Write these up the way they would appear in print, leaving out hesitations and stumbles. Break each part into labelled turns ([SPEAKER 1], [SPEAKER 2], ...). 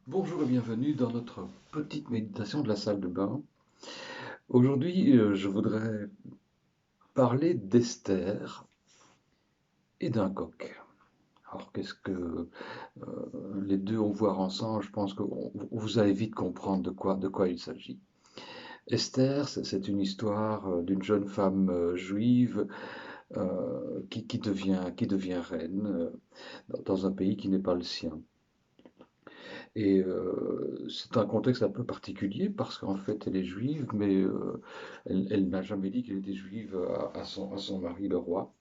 [SPEAKER 1] Bonjour et bienvenue dans notre petite méditation de la salle de bain. Aujourd'hui, je voudrais parler d'Esther et d'un coq. Alors, qu'est-ce que les deux ont à voir ensemble? Je pense que vous allez vite comprendre de quoi il s'agit. Esther, c'est une histoire d'une jeune femme juive qui devient reine dans un pays qui n'est pas le sien. Et c'est un contexte un peu particulier parce qu'en fait, elle est juive, mais elle n'a jamais dit qu'elle était juive à son mari, le roi.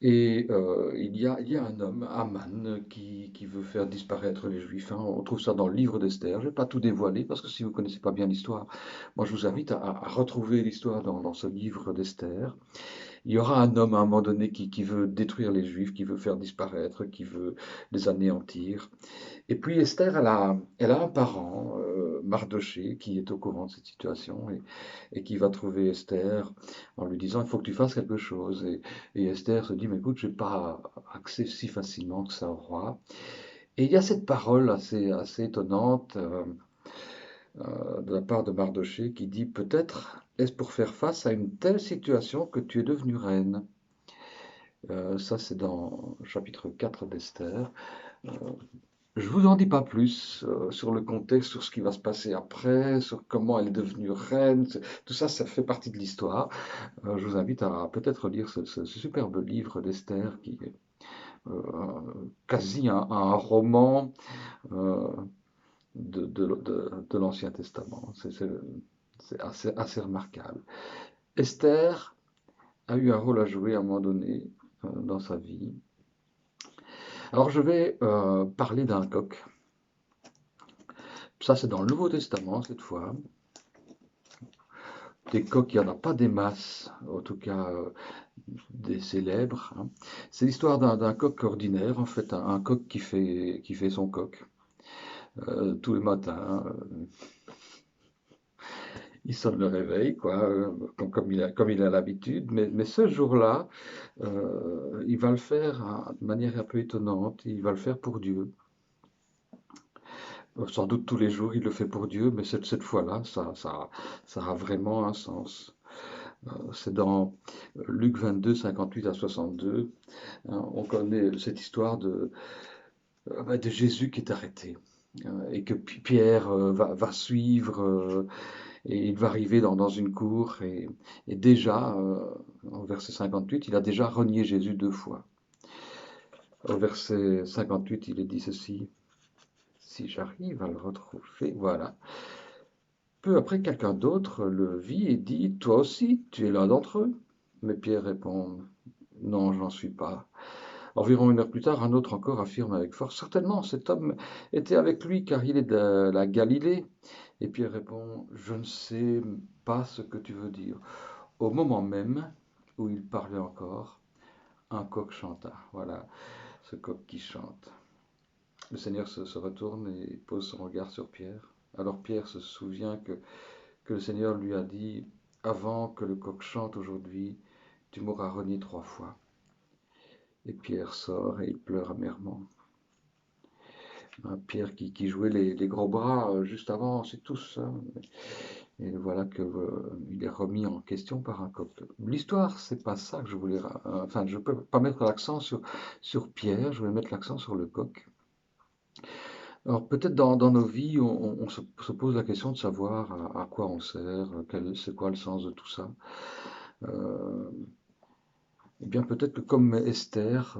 [SPEAKER 1] Et il y a un homme, Aman, qui veut faire disparaître les Juifs, hein. On trouve ça dans le livre d'Esther. Je ne vais pas tout dévoiler parce que si vous ne connaissez pas bien l'histoire, moi je vous invite à retrouver l'histoire dans ce livre d'Esther. Il y aura un homme à un moment donné qui veut détruire les Juifs, qui veut faire disparaître, qui veut les anéantir. Et puis Esther, elle a un parent, Mardochée, qui est au courant de cette situation et qui va trouver Esther en lui disant, il faut que tu fasses quelque chose. Et Esther se dit, mais écoute, je n'ai pas accès si facilement que ça au roi. Et il y a cette parole assez étonnante de la part de Mardochée qui dit, peut-être est-ce pour faire face à une telle situation que tu es devenue reine. Ça, c'est dans le chapitre 4 d'Esther. Euh, Je vous en dis pas plus sur le contexte, sur ce qui va se passer après, sur comment elle est devenue reine. Tout ça, ça fait partie de l'histoire. Je vous invite à peut-être lire ce superbe livre d'Esther qui est quasi un roman euh, de l'Ancien Testament. C'est assez remarquable. Esther a eu un rôle à jouer à un moment donné dans sa vie. Alors je vais parler d'un coq. Ça, c'est dans le Nouveau Testament cette fois. Des coqs, il n'y en a pas des masses, en tout cas des célèbres, hein. C'est l'histoire d'un coq ordinaire, en fait, un coq qui fait son coq tous les matins. Il sonne le réveil, quoi, comme il a l'habitude, mais ce jour-là, il va le faire de manière un peu étonnante, il va le faire pour Dieu. Sans doute tous les jours, il le fait pour Dieu, mais cette fois-là, ça a vraiment un sens. C'est dans Luc 22, 58 à 62. Hein. On connaît cette histoire de Jésus qui est arrêté et que Pierre va suivre et il va arriver dans une cour et déjà, en verset 58, il a déjà renié Jésus 2 fois. Au verset 58, il est dit ceci, si j'arrive à le retrouver, voilà. Peu après, quelqu'un d'autre le vit et dit, toi aussi, tu es l'un d'entre eux. Mais Pierre répond, non, j'en suis pas. Environ une heure plus tard, un autre encore affirme avec force, certainement, cet homme était avec lui car il est de la Galilée. Et Pierre répond, je ne sais pas ce que tu veux dire. Au moment même où il parlait encore, un coq chanta. Voilà, ce coq qui chante. Le Seigneur se retourne et pose son regard sur Pierre. Alors Pierre se souvient que le Seigneur lui a dit, avant que le coq chante aujourd'hui, tu m'auras renié 3 fois. Et Pierre sort et il pleure amèrement. Pierre qui jouait les gros bras juste avant, c'est tout ça. Et voilà que il est remis en question par un coq. L'histoire, c'est pas ça que je voulais. Enfin, je peux pas mettre l'accent sur Pierre, je voulais mettre l'accent sur le coq. Alors peut-être dans nos vies, on se pose la question de savoir à quoi on sert, c'est quoi le sens de tout ça. Euh, eh bien peut-être que comme Esther,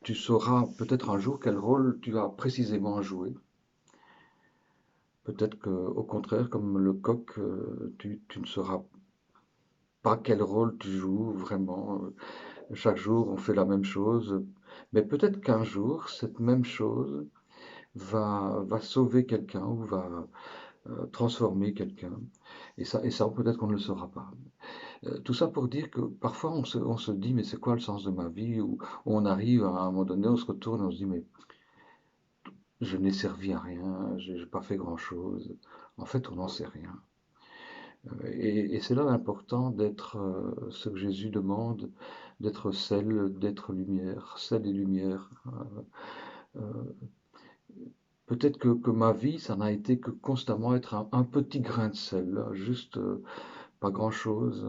[SPEAKER 1] tu sauras peut-être un jour quel rôle tu as précisément joué. Peut-être qu'au contraire, comme le coq, tu ne sauras pas quel rôle tu joues vraiment. Chaque jour, on fait la même chose. Mais peut-être qu'un jour, cette même chose va sauver quelqu'un ou va transformer quelqu'un. Et ça peut-être qu'on ne le saura pas. Tout ça pour dire que parfois, on se dit, mais c'est quoi le sens de ma vie? Ou on arrive à un moment donné, on se retourne et on se dit, mais je n'ai servi à rien, je n'ai pas fait grand-chose. En fait, on n'en sait rien. Et c'est là l'important d'être ce que Jésus demande, d'être sel, d'être lumière, sel et lumière. Euh, peut-être que ma vie, ça n'a été que constamment être un petit grain de sel, là, juste pas grand-chose.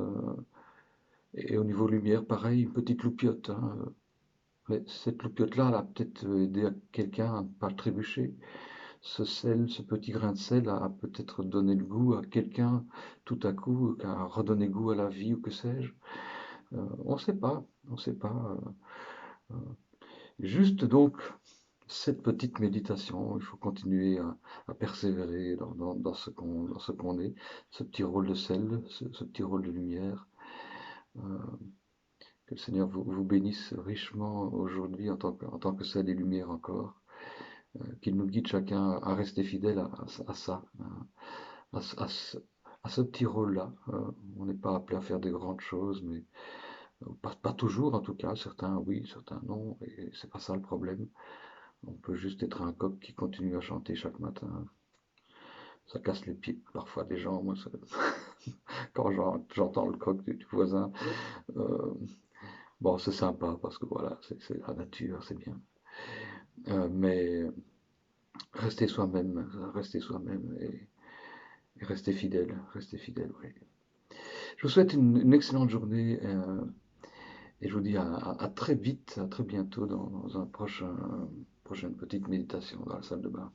[SPEAKER 1] Et au niveau lumière, pareil, une petite loupiote, hein. Mais cette loupiote-là, elle a peut-être aidé à quelqu'un à ne pas trébucher. Ce sel, ce petit grain de sel a peut-être donné le goût à quelqu'un tout à coup, a redonné goût à la vie ou que sais-je. On ne sait pas, on ne sait pas. Juste donc, cette petite méditation, il faut continuer à persévérer dans ce qu'on est, ce petit rôle de sel, ce petit rôle de lumière. Euh, que le Seigneur vous bénisse richement aujourd'hui en tant que sel et lumière encore. Qu'il nous guide chacun à rester fidèle à ça, à, à à ce petit rôle-là. On n'est pas appelé à faire de grandes choses, mais pas toujours en tout cas. Certains oui, certains non, et c'est pas ça le problème. On peut juste être un coq qui continue à chanter chaque matin. Ça casse les pieds parfois des gens. Moi, quand j'entends le coq du voisin, euh, bon, c'est sympa parce que voilà, c'est la nature, c'est bien. Mais rester soi-même et rester fidèle, oui. Je vous souhaite une excellente journée et je vous dis à très vite, à très bientôt dans un prochaine petite méditation dans la salle de bain.